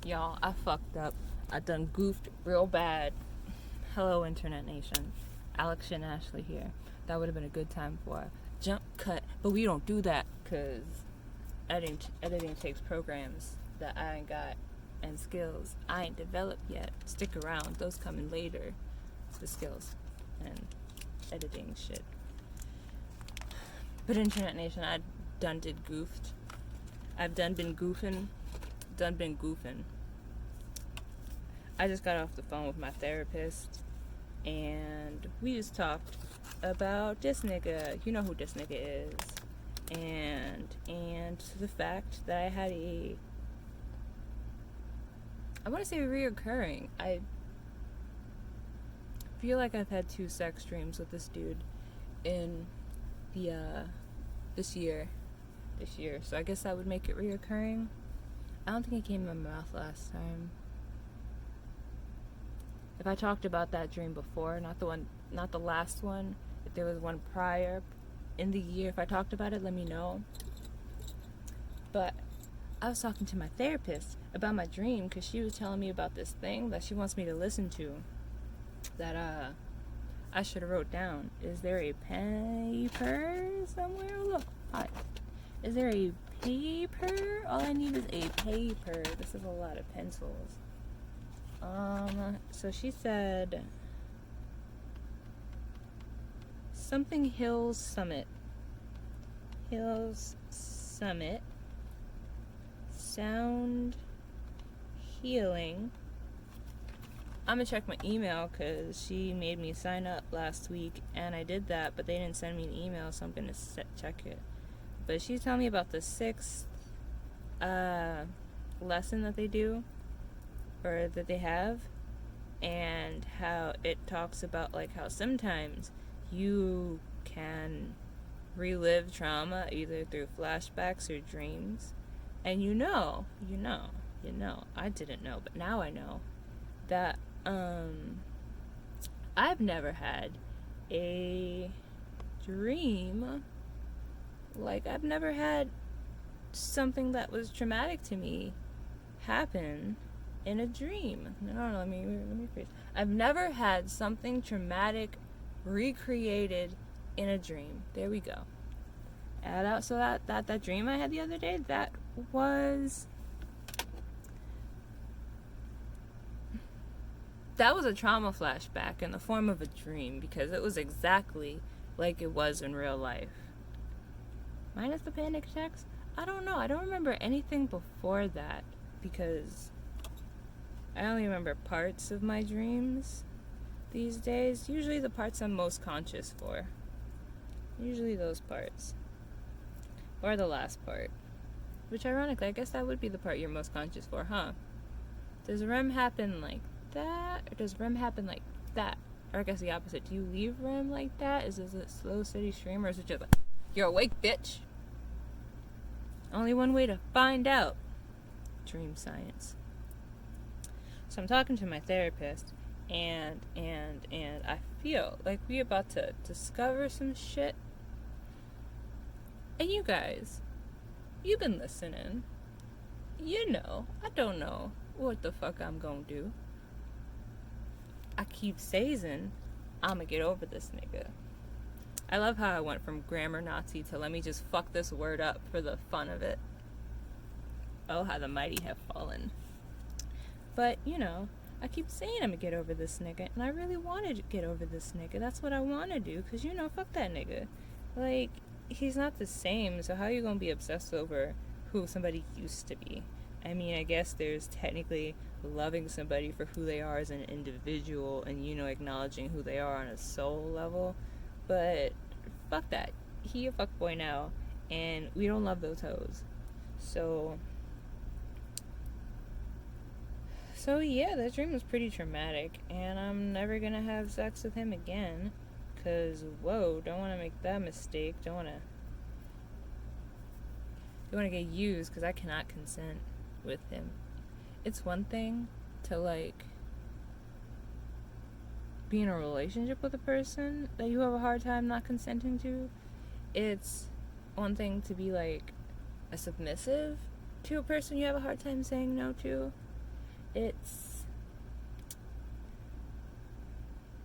Y'all, I fucked up. I done goofed real bad. Hello, Internet Nation. Alex and Ashley here. That would have been a good time for a jump cut, but we don't do that because editing takes programs that I ain't got and skills I ain't developed yet. Stick around, those coming later. The skills and editing shit. But Internet Nation, I done did goofed. I've done been goofing. I just got off the phone with my therapist and we just talked about this nigga. You know who this nigga is. And the fact that I had I want to say reoccurring. I feel like I've had 2 sex dreams with this dude in the this year. So I guess that would make it reoccurring. I don't think it came in my mouth last time. If I talked about that dream before, not the last one, if there was one prior in the year, if I talked about it, let me know. But I was talking to my therapist about my dream because she was telling me about this thing that she wants me to listen to that I should have wrote down. Is there a paper somewhere? Look, is there a paper? All I need is a paper. This is a lot of pencils. So she said something Hills Summit, sound healing. I'm gonna check my email because she made me sign up last week and I did that, but they didn't send me an email, so I'm gonna check it. But she's telling me about the 6th lesson that they do, or that they have, and how it talks about like how sometimes you can relive trauma either through flashbacks or dreams. And you know, I didn't know, but now I know that I've never had a dream. Like, I've never had something that was traumatic to me happen in a dream. No, let me rephrase. I've never had something traumatic recreated in a dream. There we go. Add out, so that dream I had the other day, that was a trauma flashback in the form of a dream, because it was exactly like it was in real life. Minus the panic attacks? I don't know. I don't remember anything before that because I only remember parts of my dreams these days. Usually the parts I'm most conscious for. Usually those parts. Or the last part. Which ironically, I guess that would be the part you're most conscious for, huh? Does REM happen like that? Or does REM happen like that? Or I guess the opposite. Do you leave REM like that? Is this a slow, steady stream? Or is it just like, you're awake, bitch? Only one way to find out. Dream science. So I'm talking to my therapist, and I feel like we about to discover some shit. And you guys, you've been listening. You know, I don't know what the fuck I'm gonna do. I keep saying I'ma get over this nigga. I love how I went from grammar Nazi to let me just fuck this word up for the fun of it. Oh, how the mighty have fallen. But, you know, I keep saying I'm gonna get over this nigga, and I really want to get over this nigga. That's what I want to do, because, you know, fuck that nigga. Like, he's not the same, so how are you gonna be obsessed over who somebody used to be? I mean, I guess there's technically loving somebody for who they are as an individual and, you know, acknowledging who they are on a soul level. But fuck that. He a fuckboy now, and we don't love those hoes. So yeah, that dream was pretty traumatic, and I'm never gonna have sex with him again, cause whoa, don't want to make that mistake. Don't want to get used, because I cannot consent with him. It's one thing to like be in a relationship with a person that you have a hard time not consenting to. It's one thing to be like a submissive to a person you have a hard time saying no to. It's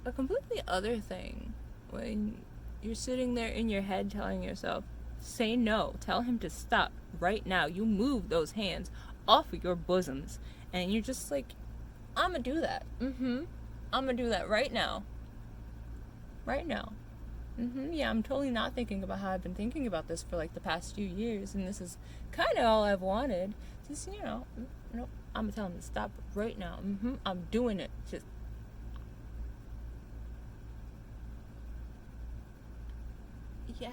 a completely other thing when you're sitting there in your head telling yourself, say no, tell him to stop right now. You move those hands off of your bosoms, and you're just like, I'm gonna do that. I'm gonna do that right now. Right now. Yeah, I'm totally not thinking about how I've been thinking about this for like the past few years, and this is kind of all I've wanted. Just, nope, I'm gonna tell him to stop right now. I'm doing it. Just. Yes.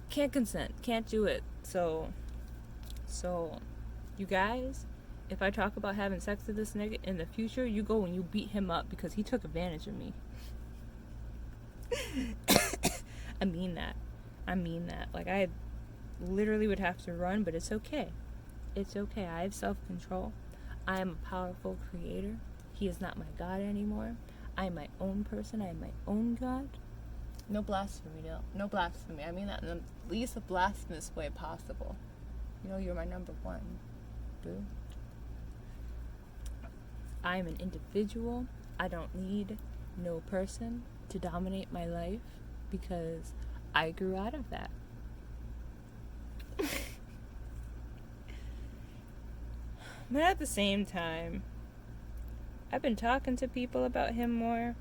Can't consent. Can't do it. So, you guys, if I talk about having sex with this nigga in the future, you go and you beat him up because he took advantage of me. I mean that. Like, I literally would have to run, but it's okay. It's okay. I have self-control. I am a powerful creator. He is not my God anymore. I am my own person. I am my own God. No blasphemy, no. No blasphemy. I mean that in the least blasphemous way possible. You're my number one. Boo. I am an individual. I don't need no person to dominate my life because I grew out of that. But at the same time, I've been talking to people about him more,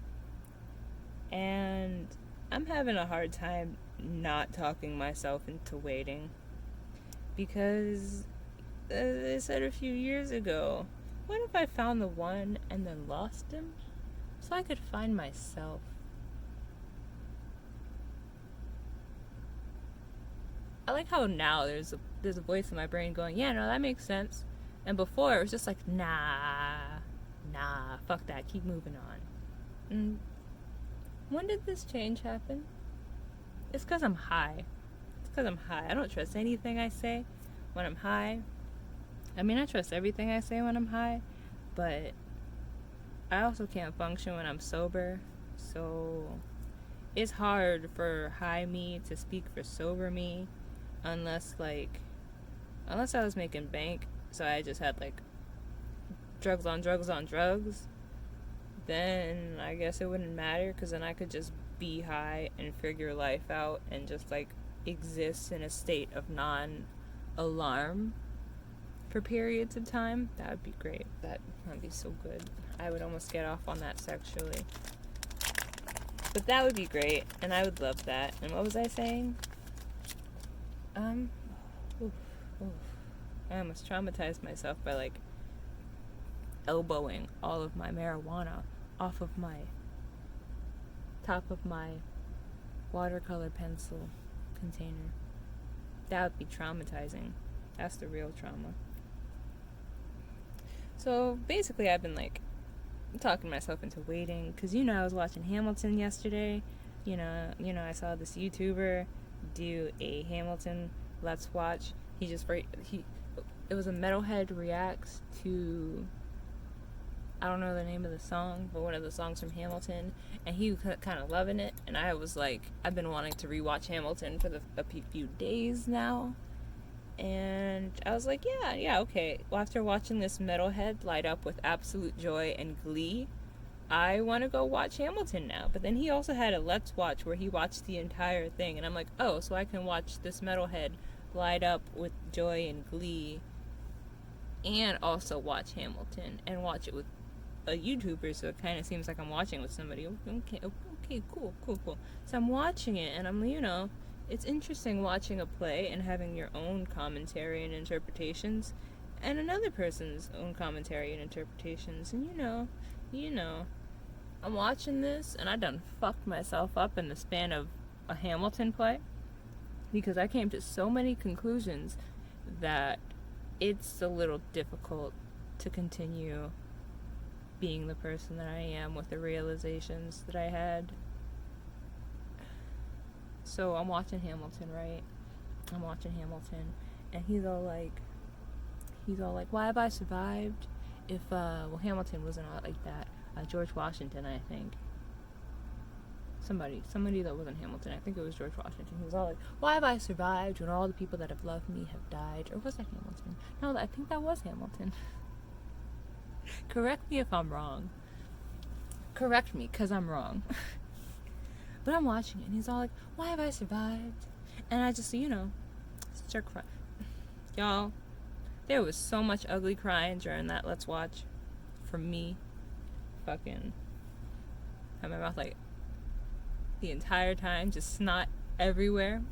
and I'm having a hard time not talking myself into waiting. Because, as I said a few years ago, what if I found the one and then lost him? So I could find myself. I like how now there's a voice in my brain going, yeah, no, that makes sense. And before it was just like, nah, fuck that, keep moving on. And when did this change happen? It's because I'm high. I don't trust anything I say when I'm high. I mean, I trust everything I say when I'm high, but I also can't function when I'm sober. So it's hard for high me to speak for sober me unless I was making bank, so I just had like drugs on drugs, then I guess it wouldn't matter, because then I could just be high and figure life out and just like exist in a state of non-alarm for periods of time. That would be great. That would be so good. I would almost get off on that sexually. But that would be great, and I would love that. And what was I saying? I almost traumatized myself by like elbowing all of my marijuana off of my top of my watercolor pencil container. That would be traumatizing. That's the real trauma. So basically I've been like talking myself into waiting, because I was watching Hamilton yesterday. I saw this YouTuber do a Hamilton Let's Watch. It was a metalhead reacts to, I don't know the name of the song, but one of the songs from Hamilton, and he was kind of loving it, and I was like, I've been wanting to rewatch Hamilton for a few days now, and I was like, yeah, okay. Well, after watching this metalhead light up with absolute joy and glee, I want to go watch Hamilton now. But then he also had a Let's Watch where he watched the entire thing, and I'm like, oh, so I can watch this metalhead light up with joy and glee and also watch Hamilton and watch it with a YouTuber, so it kind of seems like I'm watching with somebody. Okay, cool. So I'm watching it, and I'm, it's interesting watching a play and having your own commentary and interpretations, and another person's own commentary and interpretations, and I'm watching this, and I done fucked myself up in the span of a Hamilton play, because I came to so many conclusions that it's a little difficult to continue being the person that I am with the realizations that I had. So I'm watching Hamilton, right? And he's all like, why have I survived if, Hamilton wasn't like that. George Washington, I think. Somebody that wasn't Hamilton. I think it was George Washington. He was all like, why have I survived when all the people that have loved me have died? Or was that Hamilton? No, I think that was Hamilton. Correct me if I'm wrong. Correct me, because I'm wrong. But I'm watching it, and he's all like, why have I survived? And I just, start crying. Y'all, there was so much ugly crying during that Let's Watch. From me. Fucking. Had my mouth like the entire time, just snot everywhere.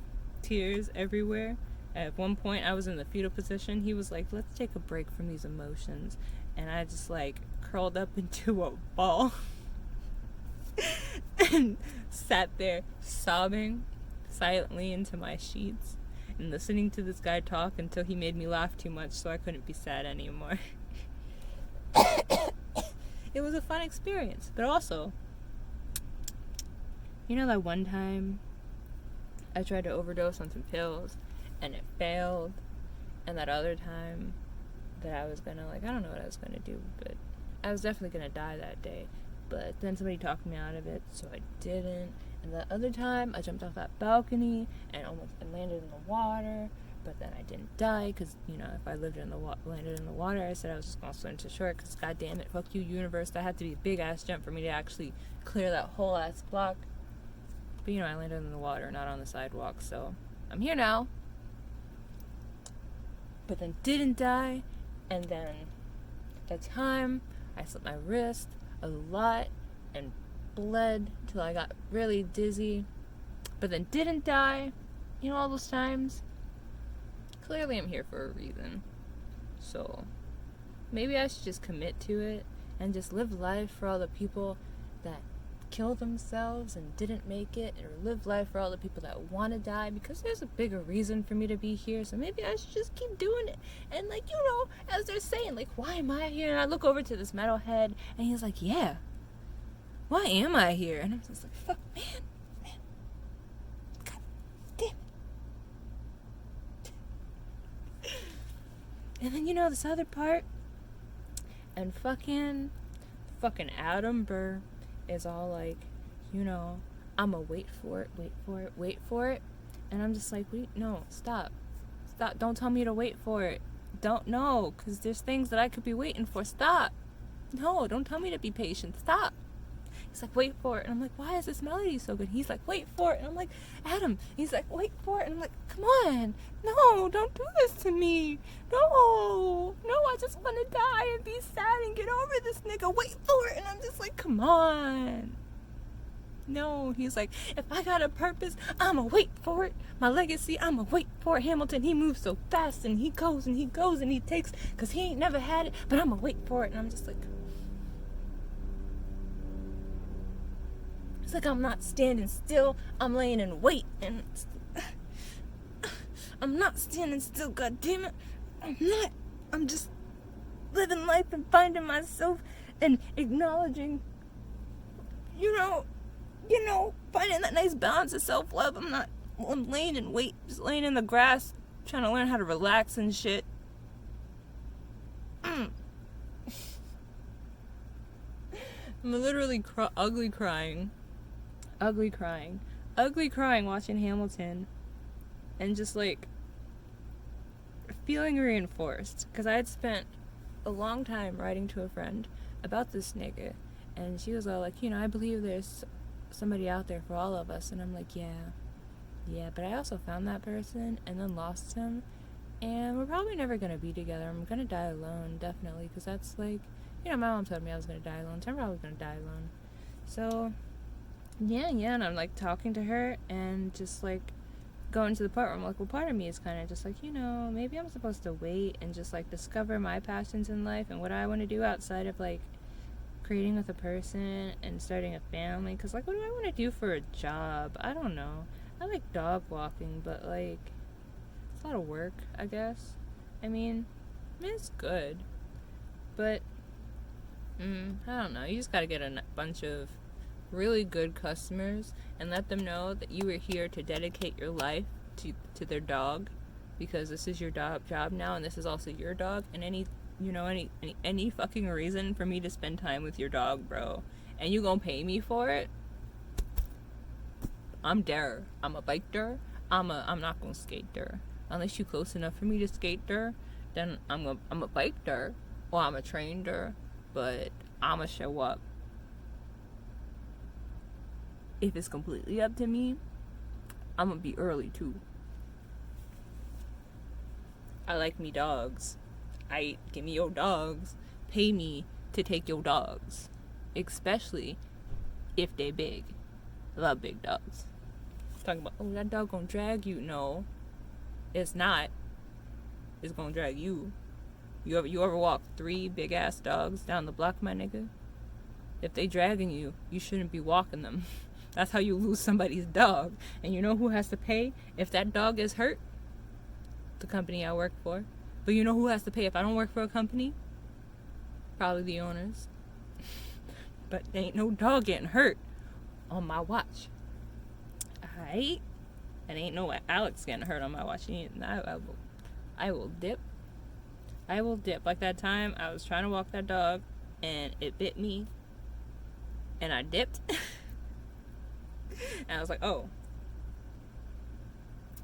Tears everywhere. At one point, I was in the fetal position. He was like, let's take a break from these emotions. And I just, like, curled up into a ball. And sat there sobbing silently into my sheets. And listening to this guy talk until he made me laugh too much so I couldn't be sad anymore. It was a fun experience. But also, that one time I tried to overdose on some pills and it failed, and that other time that I was gonna, I don't know what I was gonna do, but I was definitely gonna die that day, but then somebody talked me out of it, so I didn't. And the other time I jumped off that balcony and almost landed in the water, but then I didn't die, because if I landed in the water, I said I was just gonna swim to shore, because god damn it, fuck you universe, that had to be a big ass jump for me to actually clear that whole ass block. But I landed in the water, not on the sidewalk, so I'm here now. But then didn't die, and then that time I slit my wrist a lot and bled till I got really dizzy, but then didn't die. All those times. Clearly I'm here for a reason. So maybe I should just commit to it and just live life for all the people that kill themselves and didn't make it, or live life for all the people that want to die, because there's a bigger reason for me to be here. So maybe I should just keep doing it. And as they're saying, why am I here? And I look over to this metalhead and he's like, yeah, why am I here? And I'm just like, fuck, man, god damn it. And then this other part, and fucking Adam Burr is all like, I'ma wait for it. And I'm just like, wait, no, stop, don't tell me to wait for it. Don't know, because there's things that I could be waiting for. Stop. No, don't tell me to be patient. Stop. He's like, wait for it. And I'm like, why is this melody so good? He's like, wait for it. And I'm like, Adam. He's like, wait for it. And I'm like, come on. No, don't do this to me. No, I just want to die and be sad and get over this nigga. Wait for it. And I'm just like, come on. No, he's like, if I got a purpose, I'ma wait for it. My legacy, I'ma wait for it. Hamilton, he moves so fast and he goes and he goes and he takes, because he ain't never had it, but I'ma wait for it. And I'm just like, it's like I'm not standing still, I'm laying in wait, and I'm not standing still, god damn it. I'm just living life and finding myself and acknowledging, finding that nice balance of self-love. I'm laying in wait, just laying in the grass, trying to learn how to relax and shit. I'm literally ugly crying watching Hamilton, and just feeling reinforced, because I had spent a long time writing to a friend about this nigga, and she was all like, I believe there's somebody out there for all of us. And I'm like, yeah, but I also found that person and then lost him, and we're probably never gonna be together. I'm gonna die alone, definitely, because that's my mom told me I was gonna die alone, so I'm probably gonna die alone. So yeah, and I'm talking to her and just going to the part where I'm like, well, part of me is kind of just maybe I'm supposed to wait and just discover my passions in life and what I want to do outside of creating with a person and starting a family. Because what do I want to do for a job? I don't know. I like dog walking, but it's a lot of work, I guess. I mean it's good, but I don't know. You just gotta get a bunch of really good customers and let them know that you are here to dedicate your life to their dog, because this is your job now, and this is also your dog. And any fucking reason for me to spend time with your dog, bro, and you gonna pay me for it, I'm there. I'm a bike there. I'm not gonna skate there unless you close enough for me to skate there. Then I'm a bike there, or I'm a train there, but I'ma show up. If it's completely up to me, I'm gonna be early too. I like me dogs. Give me your dogs. Pay me to take your dogs. Especially if they big. I love big dogs. Talking about, oh, that dog gonna drag you. No, it's not. It's gonna drag you. You ever walk 3 big ass dogs down the block, my nigga? If they dragging you, you shouldn't be walking them. That's how you lose somebody's dog. And you know who has to pay if that dog is hurt? The company I work for. But you know who has to pay if I don't work for a company? Probably the owners. But there ain't no dog getting hurt on my watch. Alright? And ain't no Alex getting hurt on my watch. I will dip. I will dip. Like that time I was trying to walk that dog and it bit me. And I dipped. And I was like, oh.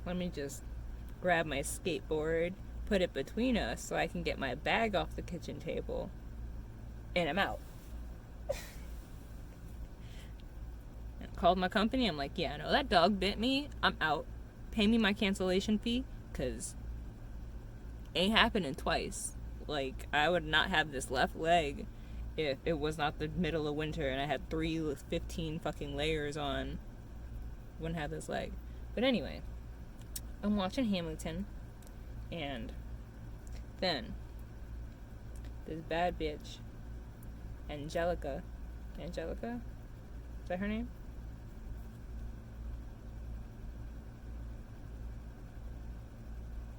Let me just grab my skateboard, put it between us so I can get my bag off the kitchen table. And I'm out. Called my company. I'm like, yeah, no, that dog bit me. I'm out. Pay me my cancellation fee, because ain't happening twice. Like, I would not have this left leg if it was not the middle of winter and I had 15 fucking layers on. Wouldn't have this leg. But anyway, I'm watching Hamilton, and then this bad bitch, Angelica, is that her name?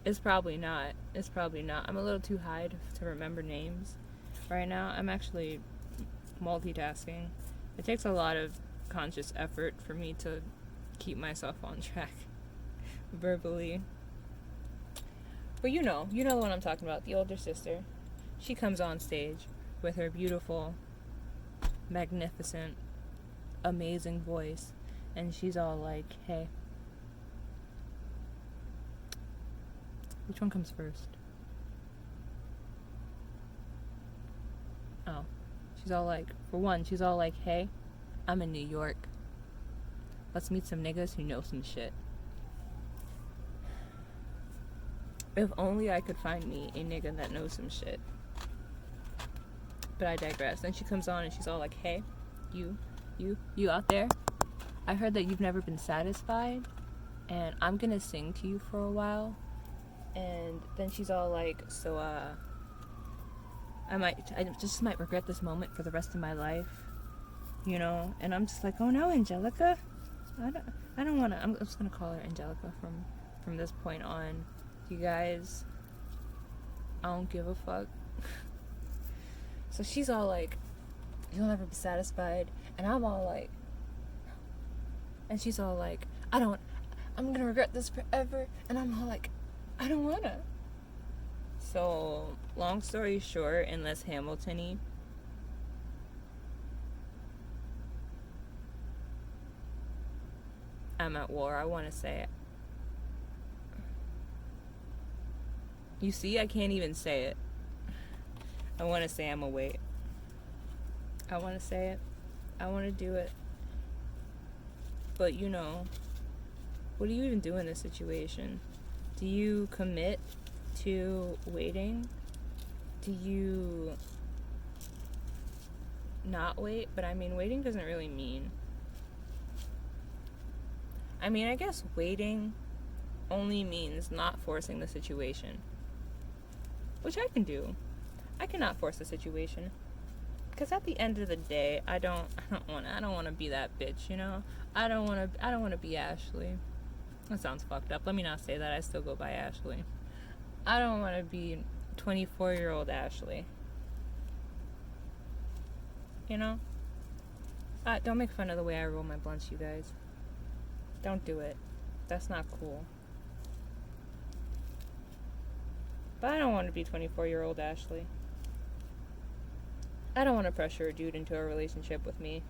It's probably not. I'm a little too high to remember names right now. I'm actually multitasking. It takes a lot of conscious effort for me to keep myself on track verbally. But you know the one I'm talking about, the older sister. She comes on stage with her beautiful, magnificent, amazing voice, and she's all like, hey, which one comes first? Oh. She's all like, hey, I'm in New York. Let's meet some niggas who know some shit. If only I could find me a nigga that knows some shit. But I digress. Then she comes on and she's all like, hey, you out there? I heard that you've never been satisfied, and I'm gonna sing to you for a while. And then she's all like, so I just might regret this moment for the rest of my life, you know. And I'm just like, oh no, Angelica, I don't want to. I'm just gonna call her Angelica from this point on. You guys, I don't give a fuck. So she's all like, you'll never be satisfied, and I'm all like, and she's all like, I'm gonna regret this forever, and I'm all like, I don't wanna. So, long story short, and less Hamilton-y, I'm at war. I want to say it. You see, I can't even say it. I want to say I'm awake. I want to say it. I want to do it. But you know, what do you even do in this situation? Do you commit to waiting? Do you not wait? But I mean, waiting doesn't really mean... I mean, I guess waiting only means not forcing the situation. Which I can do. I cannot force the situation. Because at the end of the day, I don't want to be that bitch, you know? I don't want to be Ashley. That sounds fucked up. Let me not say that. I still go by Ashley. I don't want to be 24-year-old Ashley. You know? Don't make fun of the way I roll my blunts, you guys. Don't do it. That's not cool. But I don't want to be 24-year-old Ashley. I don't want to pressure a dude into a relationship with me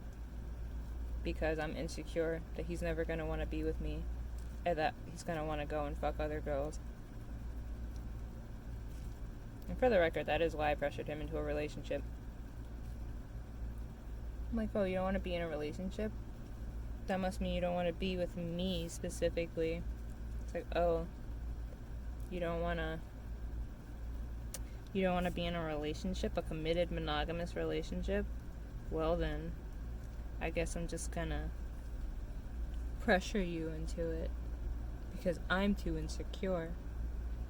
because I'm insecure that he's never going to want to be with me and that he's going to want to go and fuck other girls. And for the record, that is why I pressured him into a relationship. I'm like, oh, you don't want to be in a relationship? That must mean you don't want to be with me specifically. It's like, oh, you don't want to be in a relationship, a committed monogamous relationship? Well then, I guess I'm just gonna pressure you into it because I'm too insecure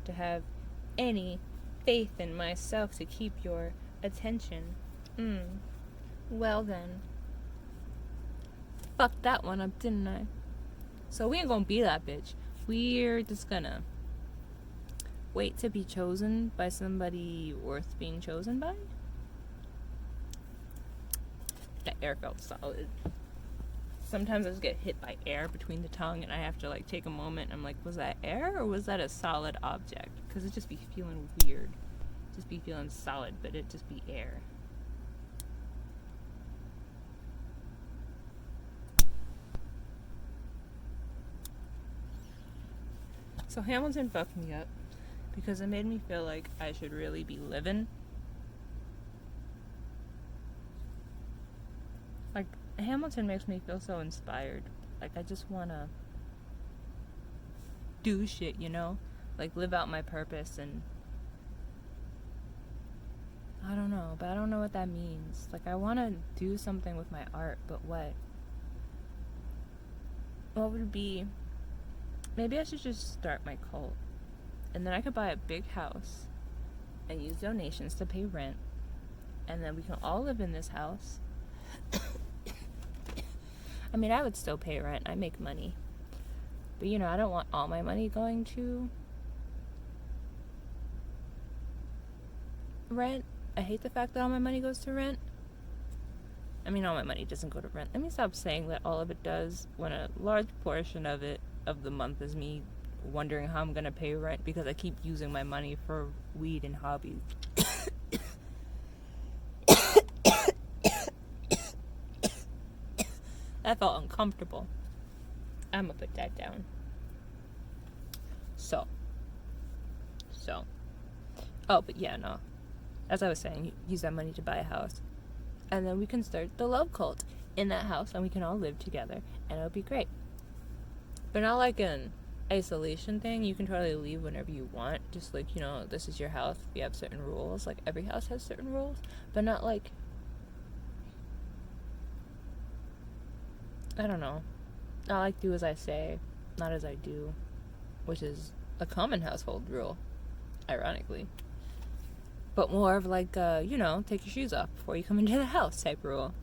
to have any faith in myself to keep your attention. Well then, fucked that one up, didn't I? So we ain't gonna be that bitch. We're just gonna wait to be chosen by somebody worth being chosen by. That air felt solid. Sometimes I just get hit by air between the tongue and I have to like take a moment and I'm like, was that air or was that a solid object? Because it just be feeling weird. Just be feeling solid, but it just be air. So Hamilton fucked me up because it made me feel like I should really be living. Like, Hamilton makes me feel so inspired. Like, I just want to do shit, you know? Like, live out my purpose and... I don't know, but I don't know what that means. Like, I want to do something with my art, but what? What would it be? Maybe I should just start my cult. And then I could buy a big house and use donations to pay rent. And then we can all live in this house. I mean, I would still pay rent. I make money. But, you know, I don't want all my money going to rent. I hate the fact that all my money goes to rent. I mean, all my money doesn't go to rent. Let me stop saying that all of it does when a large portion of it, of the month, is me wondering how I'm going to pay rent because I keep using my money for weed and hobbies. That felt uncomfortable. I'm gonna put that down. So. Oh, but yeah, no. As I was saying, use that money to buy a house. And then we can start the love cult in that house and we can all live together and it'll be great. But not like an isolation thing. You can totally leave whenever you want. Just like, you know, this is your house. We have certain rules. Like, every house has certain rules. But not like... I don't know. I like do as I say, not as I do, which is a common household rule, ironically. But more of like, you know, take your shoes off before you come into the house type rule.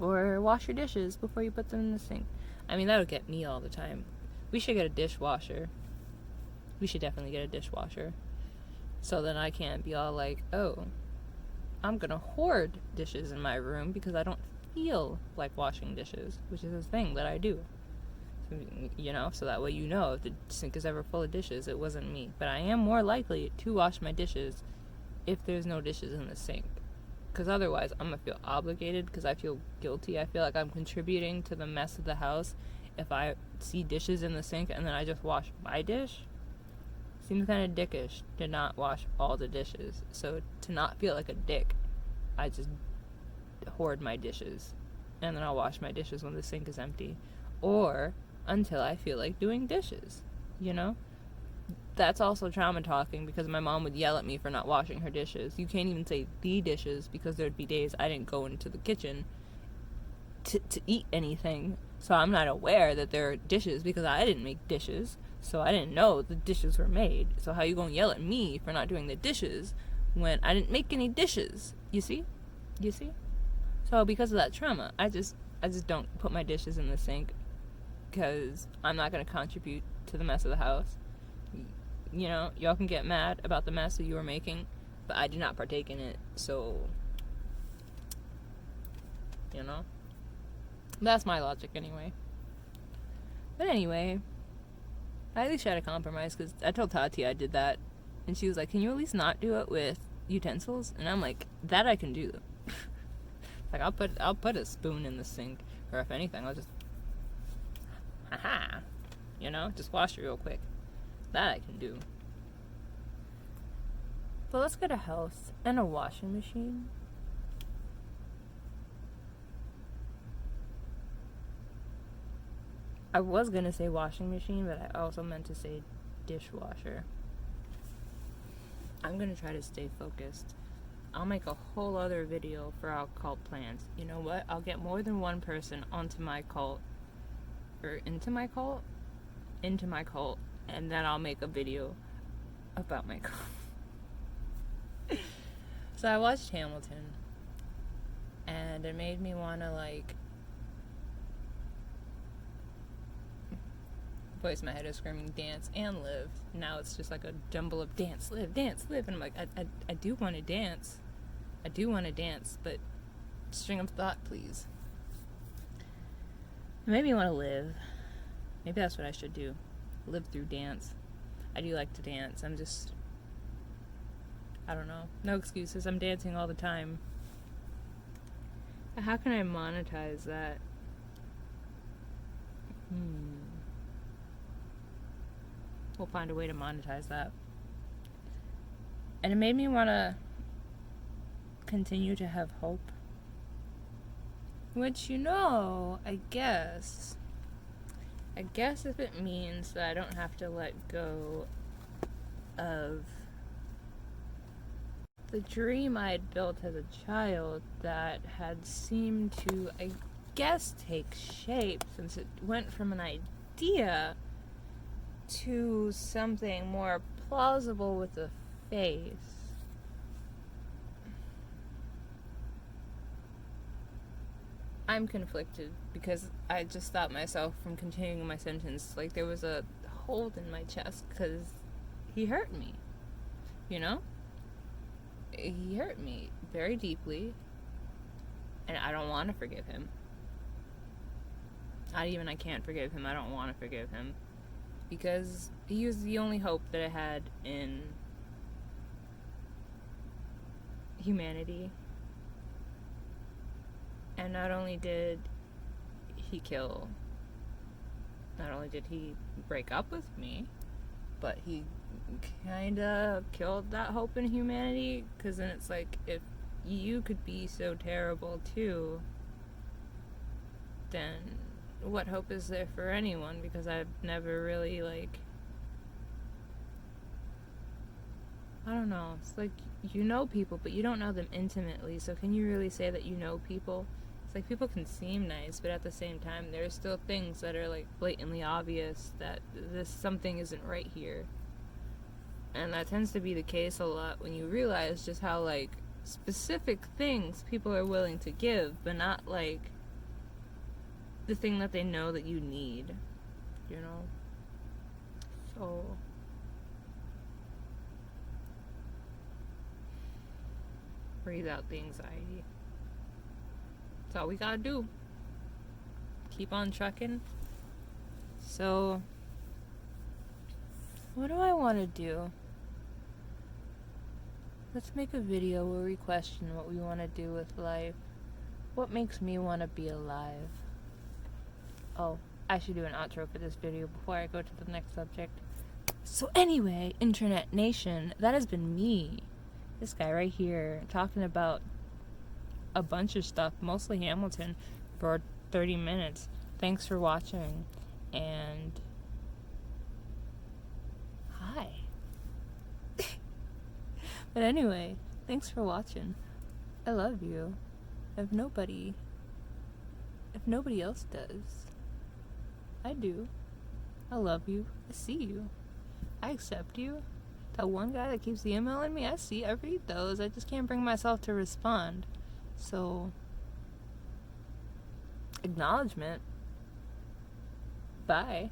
Or wash your dishes before you put them in the sink. I mean, that'll get me all the time. We should get a dishwasher. We should definitely get a dishwasher. So then I can't be all like, oh, I'm gonna hoard dishes in my room because I don't feel like washing dishes, which is a thing that I do. So, you know, so that way you know if the sink is ever full of dishes, it wasn't me. But I am more likely to wash my dishes if there's no dishes in the sink. Because otherwise, I'm going to feel obligated because I feel guilty. I feel like I'm contributing to the mess of the house if I see dishes in the sink and then I just wash my dish. Seems kind of dickish to not wash all the dishes. So to not feel like a dick, I just hoard my dishes. And then I'll wash my dishes when the sink is empty. Or until I feel like doing dishes, you know? That's also trauma talking because my mom would yell at me for not washing her dishes. You can't even say the dishes because there'd be days I didn't go into the kitchen to eat anything. So I'm not aware that there are dishes because I didn't make dishes. So I didn't know the dishes were made. So how you gonna yell at me for not doing the dishes when I didn't make any dishes? You see? You see? So because of that trauma, I just don't put my dishes in the sink because I'm not going to contribute to the mess of the house. You know, y'all can get mad about the mess that you were making, but I did not partake in it, so, you know, that's my logic anyway. But anyway, I at least tried to compromise because I told Tati I did that, and she was like, can you at least not do it with utensils? And I'm like, that I can do. Like, I'll put a spoon in the sink, or if anything, I'll just, you know, just wash it real quick. That I can do. But let's get a house and a washing machine. I was gonna say washing machine, but I also meant to say dishwasher. I'm gonna try to stay focused. I'll make a whole other video for our cult plans. You know what? I'll get more than one person onto my cult, or into my cult, and then I'll make a video about my cult. So I watched Hamilton, and it made me want to like voice in my head is screaming dance and live. Now it's just like a jumble of dance, live, and I'm like, I do want to dance. I do want to dance, but string of thought, please. It made me want to live. Maybe that's what I should do. Live through dance. I do like to dance. I don't know. No excuses. I'm dancing all the time. How can I monetize that? We'll find a way to monetize that. And it made me want to continue to have hope. Which, I guess if it means that I don't have to let go of the dream I had built as a child that had seemed to, I guess, take shape since it went from an idea to something more plausible with a face. I'm conflicted because I just stopped myself from continuing my sentence. Like there was a hold in my chest because he hurt me. He hurt me very deeply, and I don't want to forgive him. Not even I can't forgive him. I don't want to forgive him because he was the only hope that I had in humanity. And not only did he break up with me, but he kinda killed that hope in humanity, because then it's like, if you could be so terrible too, then what hope is there for anyone? Because I've never really, I don't know, it's like, people, but you don't know them intimately, so can you really say that you know people? It's like, people can seem nice, but at the same time, there's still things that are, blatantly obvious that something isn't right here. And that tends to be the case a lot when you realize just how, specific things people are willing to give, but not, the thing that they know that you need, So... breathe out the anxiety. That's all we gotta do. Keep on trucking. So, what do I want to do? Let's make a video where we question what we want to do with life. What makes me want to be alive? Oh, I should do an outro for this video before I go to the next subject. So anyway, Internet Nation, that has been me. This guy right here, talking about a bunch of stuff, mostly Hamilton, for 30 minutes. Thanks for watching, and hi. But anyway, thanks for watching. I love you. If nobody else does, I do. I love you. I see you. I accept you. That one guy that keeps emailing me, I read those. I just can't bring myself to respond. So, acknowledgement. Bye.